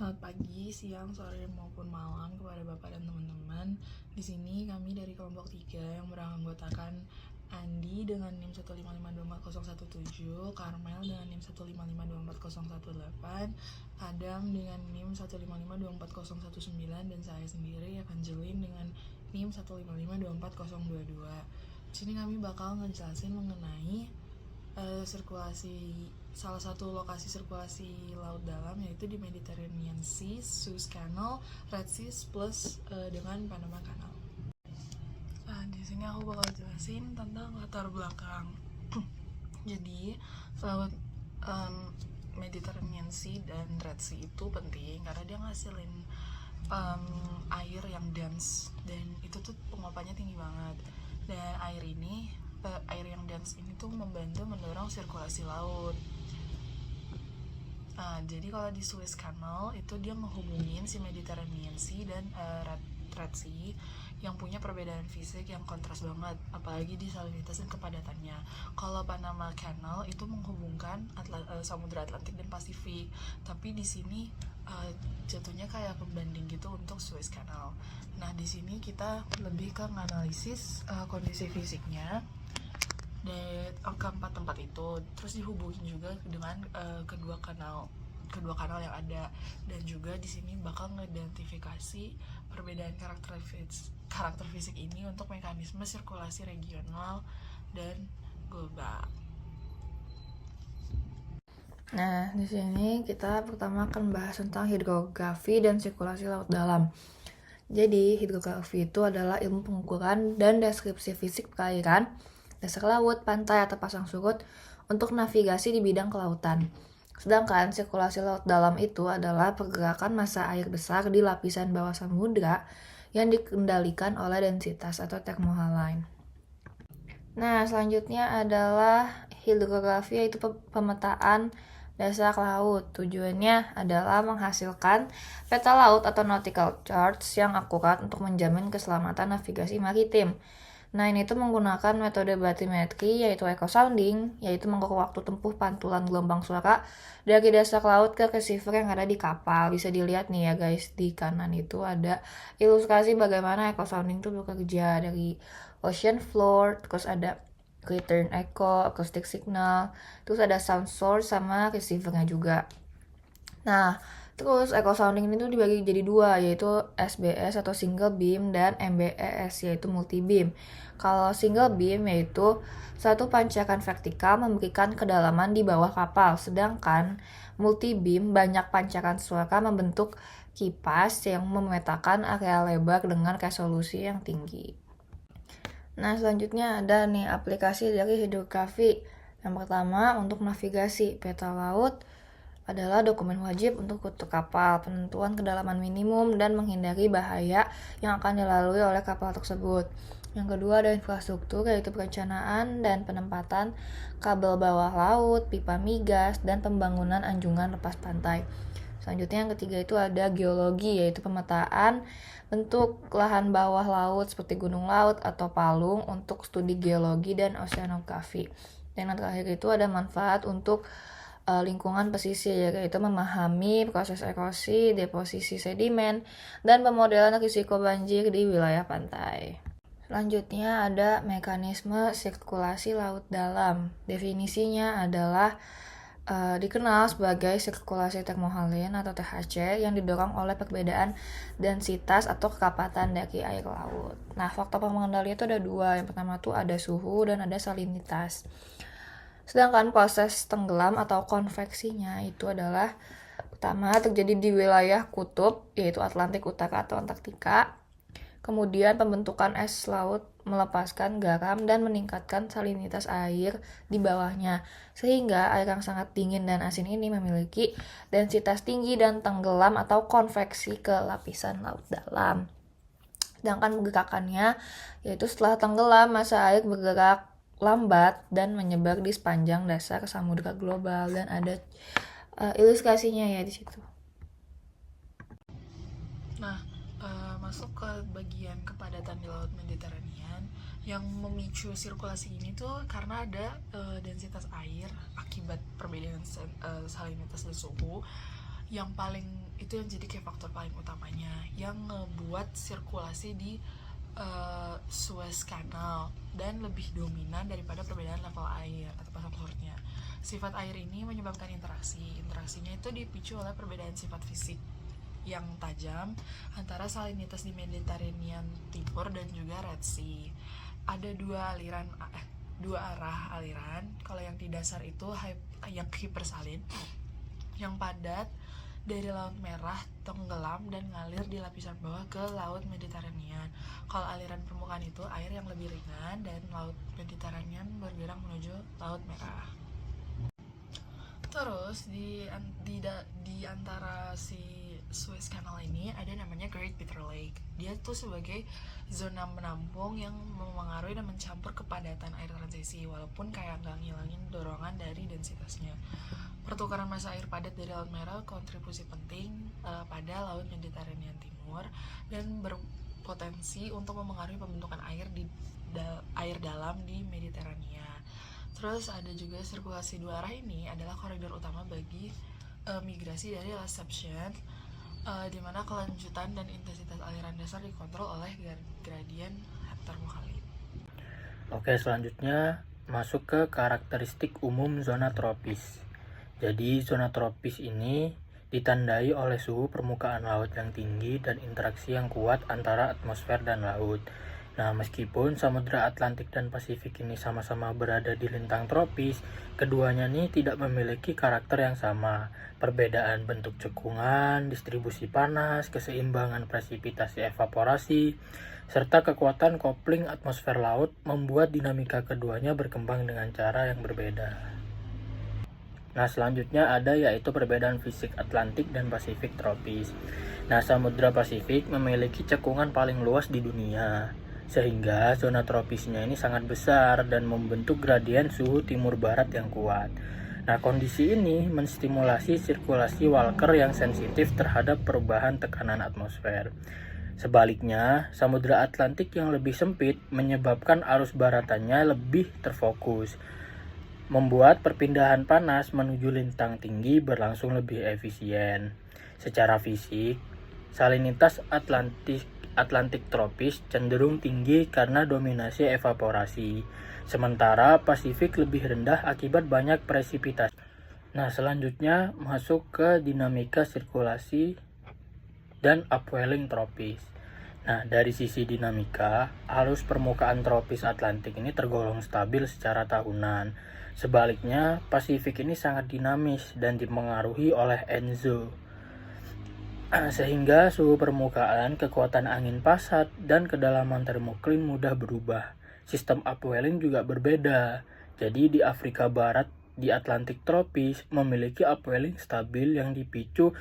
Selamat pagi, siang, sore maupun malam kepada Bapak dan teman-teman. Di sini kami dari kelompok 3 yang beranggotakan Andi dengan NIM 155240117, Karmel dengan NIM 155240118, Adam dengan NIM 155240119, dan saya sendiri Evangeline dengan NIM 1552402. Di sini kami bakal ngejelasin mengenai salah satu lokasi sirkulasi laut dalam, yaitu di Mediterranean Sea, Suez Canal, Red Sea plus dengan Panama Canal. Di sini aku bakal jelasin tentang latar belakang. Jadi laut Mediterranean Sea dan Red Sea itu penting karena dia ngasilin air yang dense, dan itu tuh penguapannya tinggi banget. Dan air yang dense ini tuh membantu mendorong sirkulasi laut. Jadi kalau di Suez Canal itu dia menghubungin si Mediterranean Sea dan Red Sea yang punya perbedaan fisik yang kontras banget, apalagi di salinitas dan kepadatannya. Kalau Panama Canal itu menghubungkan Samudra Atlantik dan Pasifik, tapi di sini jatuhnya kayak pembanding gitu untuk Suez Canal. Nah, di sini kita lebih ke analisis kondisi fisiknya dari keempat tempat itu, terus dihubungin juga dengan kedua kanal yang ada, dan juga di sini bakal mengidentifikasi perbedaan karakter fisik ini untuk mekanisme sirkulasi regional dan global. Nah, di sini kita pertama akan bahas tentang hidrografi dan sirkulasi laut dalam. Jadi, hidrografi itu adalah ilmu pengukuran dan deskripsi fisik perairan, dasar laut, pantai, atau pasang surut untuk navigasi di bidang kelautan. Sedangkan sirkulasi laut dalam itu adalah pergerakan massa air besar di lapisan bawah samudra yang dikendalikan oleh densitas atau thermohaline. Nah, selanjutnya adalah hidrografi, yaitu pemetaan dasar laut. Tujuannya adalah menghasilkan peta laut atau nautical charts yang akurat untuk menjamin keselamatan navigasi maritim. Nah, ini tuh menggunakan metode batimetri, yaitu echo sounding, yaitu mengukur waktu tempuh pantulan gelombang suara dari dasar laut ke receiver yang ada di kapal. Bisa dilihat nih ya guys, di kanan itu ada ilustrasi bagaimana echo sounding itu bekerja dari ocean floor, terus ada return echo, acoustic signal, terus ada sound source sama receivernya juga. Nah, terus echo sounding ini tuh dibagi jadi dua, yaitu SBS atau single beam dan MBES yaitu multi beam. Kalau single beam yaitu satu pancaran vertikal memberikan kedalaman di bawah kapal, sedangkan multi beam banyak pancaran suara membentuk kipas yang memetakan area lebar dengan resolusi yang tinggi. Nah, selanjutnya ada nih aplikasi dari hidrografi. Yang pertama, untuk navigasi peta laut adalah dokumen wajib untuk rute kapal, penentuan kedalaman minimum, dan menghindari bahaya yang akan dilalui oleh kapal tersebut. Yang kedua ada infrastruktur, yaitu perencanaan dan penempatan kabel bawah laut, pipa migas, dan pembangunan anjungan lepas pantai. Selanjutnya yang ketiga itu ada geologi, yaitu pemetaan bentuk lahan bawah laut seperti gunung laut atau palung untuk studi geologi dan oceanografi. Dan yang terakhir itu ada manfaat untuk lingkungan pesisir, yaitu memahami proses erosi, deposisi sedimen, dan pemodelan risiko banjir di wilayah pantai. Selanjutnya ada mekanisme sirkulasi laut dalam. Definisinya adalah dikenal sebagai sirkulasi thermohaline atau THC yang didorong oleh perbedaan densitas atau kekapatan dari air laut. Nah, faktor pengendali itu ada dua. Yang pertama tuh ada suhu dan ada salinitas. Sedangkan proses tenggelam atau konveksinya itu adalah pertama terjadi di wilayah kutub, yaitu Atlantik Utara atau Antartika. Kemudian pembentukan es laut melepaskan garam dan meningkatkan salinitas air di bawahnya, sehingga air yang sangat dingin dan asin ini memiliki densitas tinggi dan tenggelam atau konveksi ke lapisan laut dalam. Sedangkan pergerakannya, yaitu setelah tenggelam, massa air bergerak lambat dan menyebar di sepanjang dasar samudra global, dan ada ilustrasinya ya di situ. Nah, masuk ke bagian kepadatan di Laut Mediterranean. Yang memicu sirkulasi ini tuh karena ada densitas air akibat perbedaan salinitas dan suhu. Yang paling Itu yang jadi kayak faktor paling utamanya yang ngebuat sirkulasi di Suez Canal dan lebih dominan daripada perbedaan level air atau pasang surutnya. Sifat air ini menyebabkan interaksinya itu dipicu oleh perbedaan sifat fisik yang tajam antara salinitas di Mediterranean Timur dan juga Red Sea. Ada dua arah aliran. Kalau yang di dasar itu yang hipersalin, yang padat dari Laut Merah tenggelam dan ngalir di lapisan bawah ke Laut Mediterranean. Kalau aliran permukaan itu air yang lebih ringan dan Laut Mediterranean bergerak menuju Laut Merah. Terus di antara si Suez Canal ini ada namanya Great Bitter Lake. Dia tuh sebagai zona menampung yang memengaruhi dan mencampur kepadatan air transisi, walaupun kayak nggak ngilangin dorongan dari densitasnya. Pertukaran massa air padat dari Laut Merah kontribusi penting pada Laut Mediterranean Timur dan berpotensi untuk memengaruhi pembentukan air dalam di Mediterania. Terus ada juga sirkulasi dua arah ini adalah koridor utama bagi migrasi dari reception, di mana kelanjutan dan intensitas aliran dasar dikontrol oleh gradien termokhalid. Oke, selanjutnya masuk ke karakteristik umum zona tropis. Jadi zona tropis ini ditandai oleh suhu permukaan laut yang tinggi dan interaksi yang kuat antara atmosfer dan laut. Nah, meskipun Samudra Atlantik dan Pasifik ini sama-sama berada di lintang tropis, keduanya ini tidak memiliki karakter yang sama. Perbedaan bentuk cekungan, distribusi panas, keseimbangan presipitasi evaporasi, serta kekuatan kopling atmosfer laut membuat dinamika keduanya berkembang dengan cara yang berbeda. Nah, selanjutnya ada yaitu perbedaan fisik Atlantik dan Pasifik tropis. Nah, Samudra Pasifik memiliki cekungan paling luas di dunia, sehingga zona tropisnya ini sangat besar dan membentuk gradien suhu timur barat yang kuat. Nah, kondisi ini menstimulasi sirkulasi Walker yang sensitif terhadap perubahan tekanan atmosfer. Sebaliknya, Samudra Atlantik yang lebih sempit menyebabkan arus baratannya lebih terfokus, membuat perpindahan panas menuju lintang tinggi berlangsung lebih efisien. Secara fisik, salinitas Atlantik tropis cenderung tinggi karena dominasi evaporasi, sementara Pasifik lebih rendah akibat banyak presipitasi. Nah, selanjutnya masuk ke dinamika sirkulasi dan upwelling tropis. Nah, dari sisi dinamika, arus permukaan tropis Atlantik ini tergolong stabil secara tahunan. Sebaliknya, Pasifik ini sangat dinamis dan dipengaruhi oleh ENSO, sehingga suhu permukaan, kekuatan angin pasat, dan kedalaman termoklin mudah berubah. Sistem upwelling juga berbeda. Jadi di Afrika Barat, di Atlantik tropis, memiliki upwelling stabil yang dipicu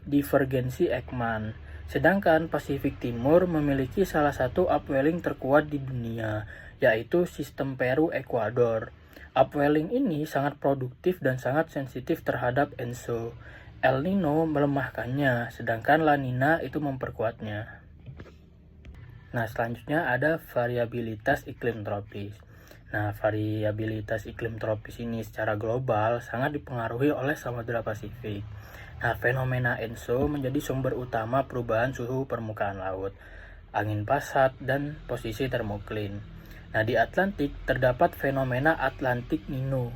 divergensi Ekman. Sedangkan Pasifik Timur memiliki salah satu upwelling terkuat di dunia, yaitu sistem Peru-Ekuador. Upwelling ini sangat produktif dan sangat sensitif terhadap ENSO. El Nino melemahkannya, sedangkan La Nina itu memperkuatnya. Nah, selanjutnya ada variabilitas iklim tropis. Nah, variabilitas iklim tropis ini secara global sangat dipengaruhi oleh Samudra Pasifik. Nah, fenomena ENSO menjadi sumber utama perubahan suhu permukaan laut, angin pasat, dan posisi termoklin. Nah, di Atlantik terdapat fenomena Atlantik Nino,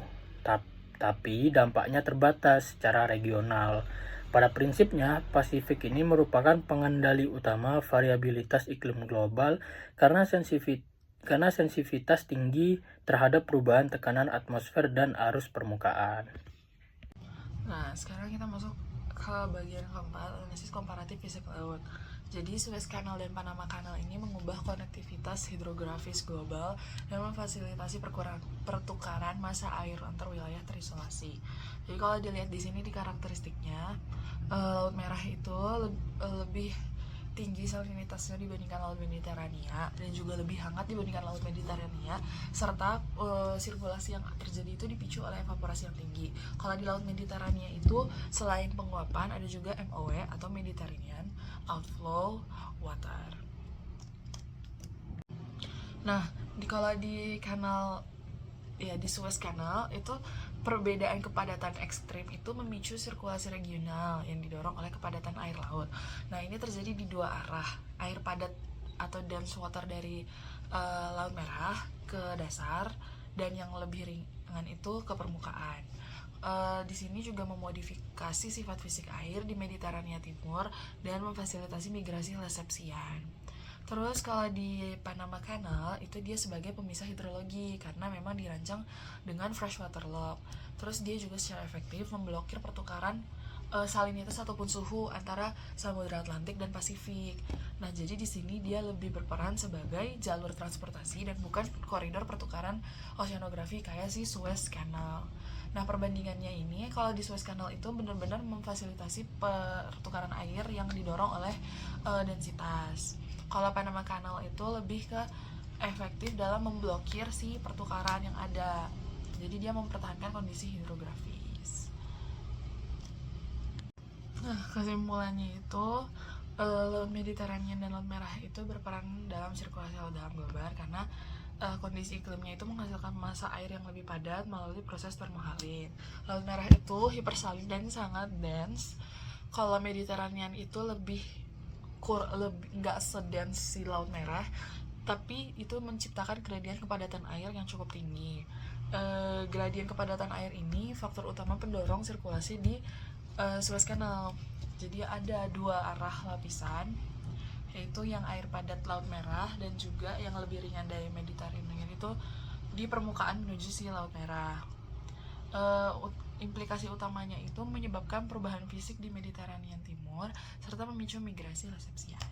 tapi dampaknya terbatas secara regional. Pada prinsipnya, Pasifik ini merupakan pengendali utama variabilitas iklim global karena sensitivitas tinggi terhadap perubahan tekanan atmosfer dan arus permukaan. Nah, sekarang kita masuk ke bagian keempat, analisis komparatif fisik laut. Jadi Suez Canal dan Panama Canal ini mengubah konektivitas hidrografis global dan memfasilitasi pertukaran massa air antar wilayah terisolasi. Jadi kalau dilihat di sini di karakteristiknya, Laut Merah itu lebih tinggi salinitasnya dibandingkan Laut Mediterania dan juga lebih hangat dibandingkan Laut Mediterania, serta sirkulasi yang terjadi itu dipicu oleh evaporasi yang tinggi. Kalau di Laut Mediterania itu selain penguapan ada juga MOW atau Mediterranean Outflow Water. Nah, kalau di kanal di Suez Canal itu perbedaan kepadatan ekstrim itu memicu sirkulasi regional yang didorong oleh kepadatan air laut. Nah, ini terjadi di dua arah. Air padat atau dense water dari Laut Merah ke dasar, dan yang lebih ringan itu ke permukaan. Di sini juga memodifikasi sifat fisik air di Mediterania Timur dan memfasilitasi migrasi lesepsian. Terus kalau di Panama Canal itu dia sebagai pemisah hidrologi karena memang dirancang dengan freshwater lock. Terus dia juga secara efektif memblokir pertukaran salinitas ataupun suhu antara Samudra Atlantik dan Pasifik. Nah, jadi di sini dia lebih berperan sebagai jalur transportasi dan bukan koridor pertukaran oceanografi kayak si Suez Canal. Nah, perbandingannya ini kalau di Suez Canal itu benar-benar memfasilitasi pertukaran air yang didorong oleh densitas. Kalau Panama Canal itu lebih ke efektif dalam memblokir si pertukaran yang ada. Jadi dia mempertahankan kondisi hidrografis. Nah, kesimpulannya itu Laut Mediterania dan Laut Merah itu berperan dalam sirkulasi laut dalam global karena kondisi iklimnya itu menghasilkan massa air yang lebih padat melalui proses termohaline. Laut Merah itu hipersalin dan sangat dense. Kalau Mediterranean itu lebih nggak sedens si Laut Merah, tapi itu menciptakan gradien kepadatan air yang cukup tinggi. Gradien kepadatan air ini faktor utama pendorong sirkulasi di Suez Canal. Jadi ada dua arah lapisan, yaitu yang air padat Laut Merah dan juga yang lebih ringan dari Mediterranean itu di permukaan menuju si Laut Merah. Implikasi utamanya itu menyebabkan perubahan fisik di Mediterranean Timur serta memicu migrasi lesepsian.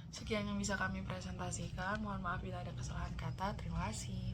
Sekian yang bisa kami presentasikan. Mohon maaf bila ada kesalahan kata. Terima kasih.